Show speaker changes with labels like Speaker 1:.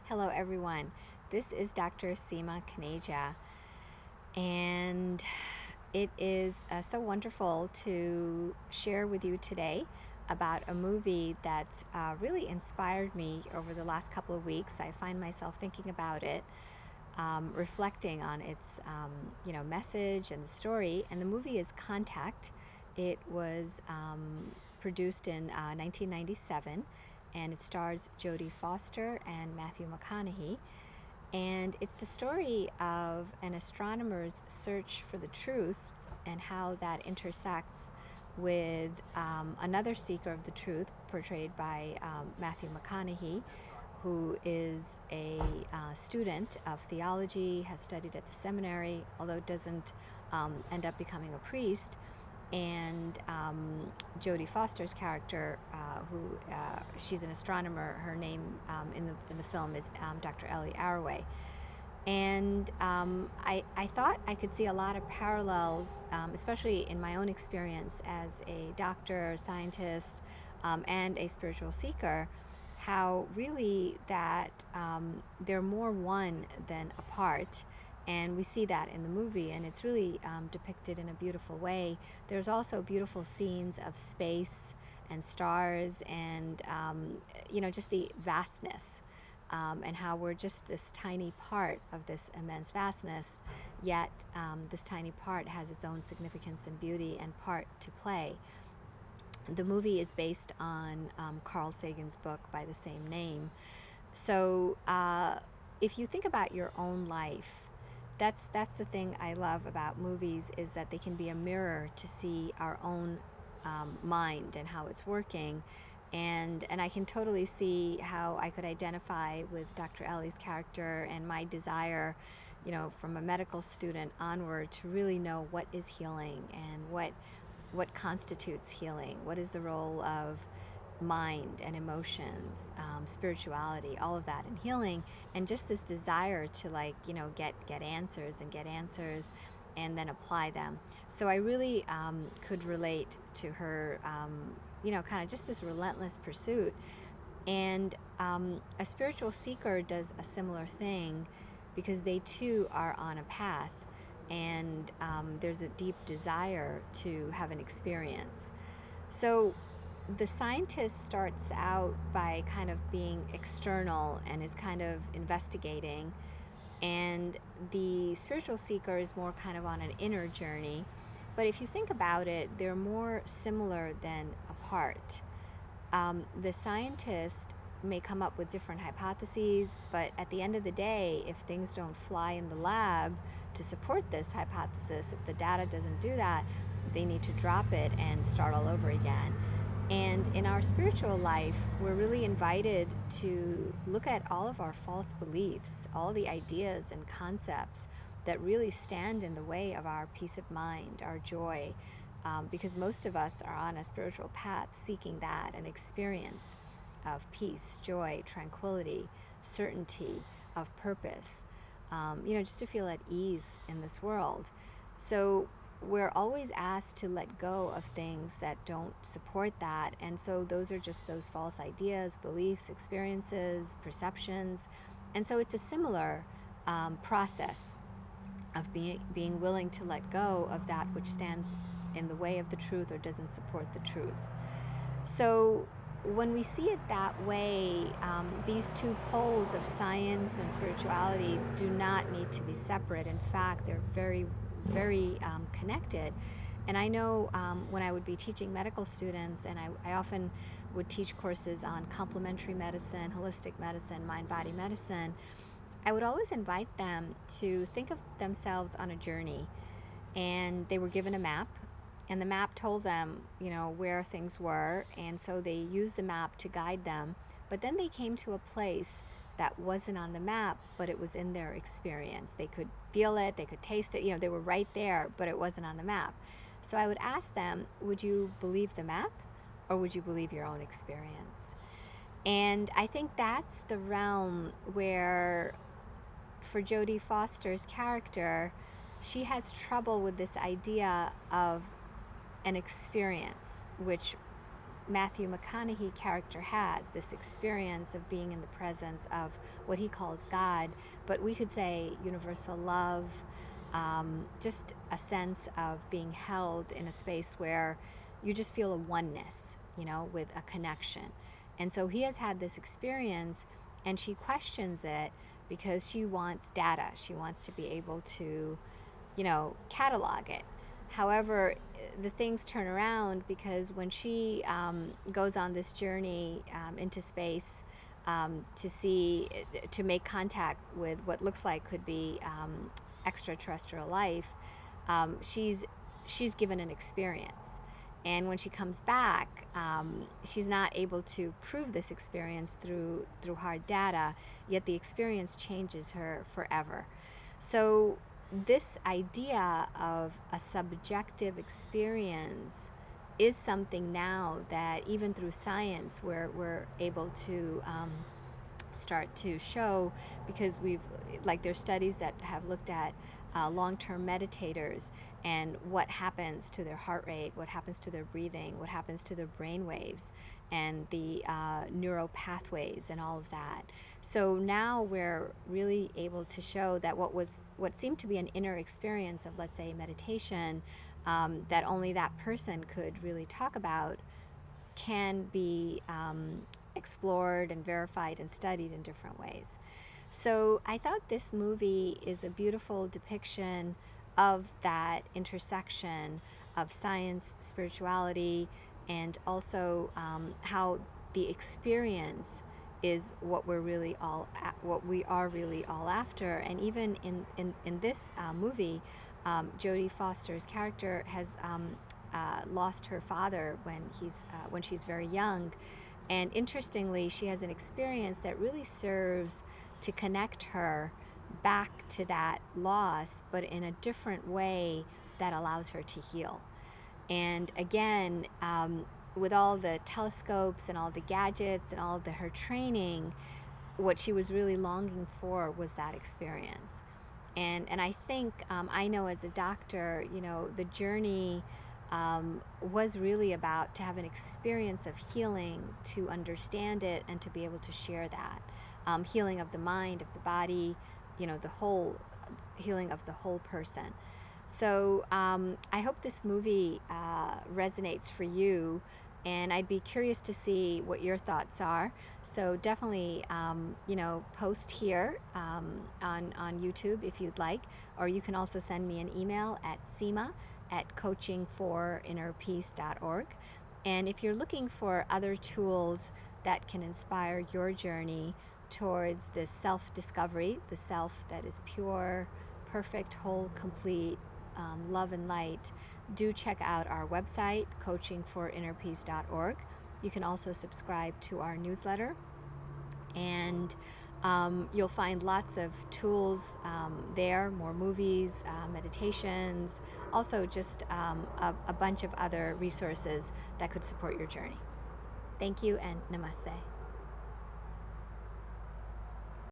Speaker 1: Hello, everyone. This is Dr. Seema Kaneja, and it is so wonderful to share with you today about a movie that's really inspired me over the last couple of weeks. I find myself thinking about it, reflecting on its message and the story. And the movie is Contact. It was produced in 1997, and it stars Jodie Foster and Matthew McConaughey. And it's the story of an astronomer's search for the truth and how that intersects with another seeker of the truth, portrayed by Matthew McConaughey, who is a student of theology, has studied at the seminary, although doesn't end up becoming a priest. And Jodie Foster's character, she's an astronomer. Her name in the film is Dr. Ellie Arroway. And I thought I could see a lot of parallels, especially in my own experience as a doctor, scientist, and a spiritual seeker, how really that they're more one than apart. And we see that in the movie, and it's really depicted in a beautiful way. There's also beautiful scenes of space and stars and, just the vastness, and how we're just this tiny part of this immense vastness, yet this tiny part has its own significance and beauty and part to play. The movie is based on Carl Sagan's book by the same name. So if you think about your own life, that's the thing I love about movies, is that they can be a mirror to see our own mind and how it's working. And I can totally see how I could identify with Dr. Ellie's character and my desire, from a medical student onward, to really know what is healing and what constitutes healing. What is the role of mind and emotions, spirituality, all of that in healing, and just this desire to get answers and then apply them. So I really could relate to her, kind of just this relentless pursuit. And a spiritual seeker does a similar thing, because they too are on a path, and there's a deep desire to have an experience. So the scientist starts out by kind of being external and is kind of investigating, and the spiritual seeker is more kind of on an inner journey. But if you think about it, they're more similar than apart. The scientist may come up with different hypotheses, but at the end of the day, if things don't fly in the lab to support this hypothesis, if the data doesn't do that, they need to drop it and start all over again. And in our spiritual life, we're really invited to look at all of our false beliefs, all the ideas and concepts that really stand in the way of our peace of mind, our joy, because most of us are on a spiritual path seeking that, an experience of peace, joy, tranquility, certainty, of purpose, just to feel at ease in this world. So we're always asked to let go of things that don't support that. And so those are just those false ideas, beliefs, experiences, perceptions. And so it's a similar process of being willing to let go of that which stands in the way of the truth or doesn't support the truth. So when we see it that way, these two poles of science and spirituality do not need to be separate. In fact, they're very connected. And I know when I would be teaching medical students, and I often would teach courses on complementary medicine, holistic medicine, mind-body medicine, I would always invite them to think of themselves on a journey. And they were given a map, and the map told them, where things were, and so they used the map to guide them. But then they came to a place that wasn't on the map, but it was in their experience. They could feel it, they could taste it, they were right there, but it wasn't on the map. So I would ask them, would you believe the map, or would you believe your own experience? And I think that's the realm where, for Jodie Foster's character, she has trouble with this idea of an experience, which Matthew McConaughey character has, this experience of being in the presence of what he calls God, but we could say universal love, just a sense of being held in a space where you just feel a oneness, with a connection. And so he has had this experience, and she questions it because she wants data. She wants to be able to, catalog it. However, the things turn around because when she goes on this journey into space to make contact with what looks like could be extraterrestrial life, she's given an experience. And when she comes back, she's not able to prove this experience through hard data, yet the experience changes her forever. So this idea of a subjective experience is something now that even through science we're able to start to show, because there's studies that have looked at long-term meditators and what happens to their heart rate, what happens to their breathing, what happens to their brain waves, and the neural pathways and all of that. So now we're really able to show that what seemed to be an inner experience of, let's say, meditation, that only that person could really talk about, can be explored and verified and studied in different ways. So I thought this movie is a beautiful depiction of that intersection of science, spirituality, and also how the experience is what we are really all after. And even in this movie, Jodie Foster's character has lost her father when she's very young. And interestingly, she has an experience that really serves to connect her back to that loss, but in a different way that allows her to heal. And again, with all the telescopes and all the gadgets and all her training, what she was really longing for was that experience. And I think, I know as a doctor, the journey was really about to have an experience of healing, to understand it, and to be able to share that. Healing of the mind, of the body, the whole healing of the whole person. So I hope this movie resonates for you, and I'd be curious to see what your thoughts are. So definitely, post here on YouTube if you'd like, or you can also send me an email at seema@coachingforinnerpeace.org. And if you're looking for other tools that can inspire your journey towards this self-discovery, the self that is pure, perfect, whole, complete, love and light, do check out our website, coachingforinnerpeace.org. You can also subscribe to our newsletter, and you'll find lots of tools there, more movies, meditations, also just a bunch of other resources that could support your journey. Thank you, and namaste.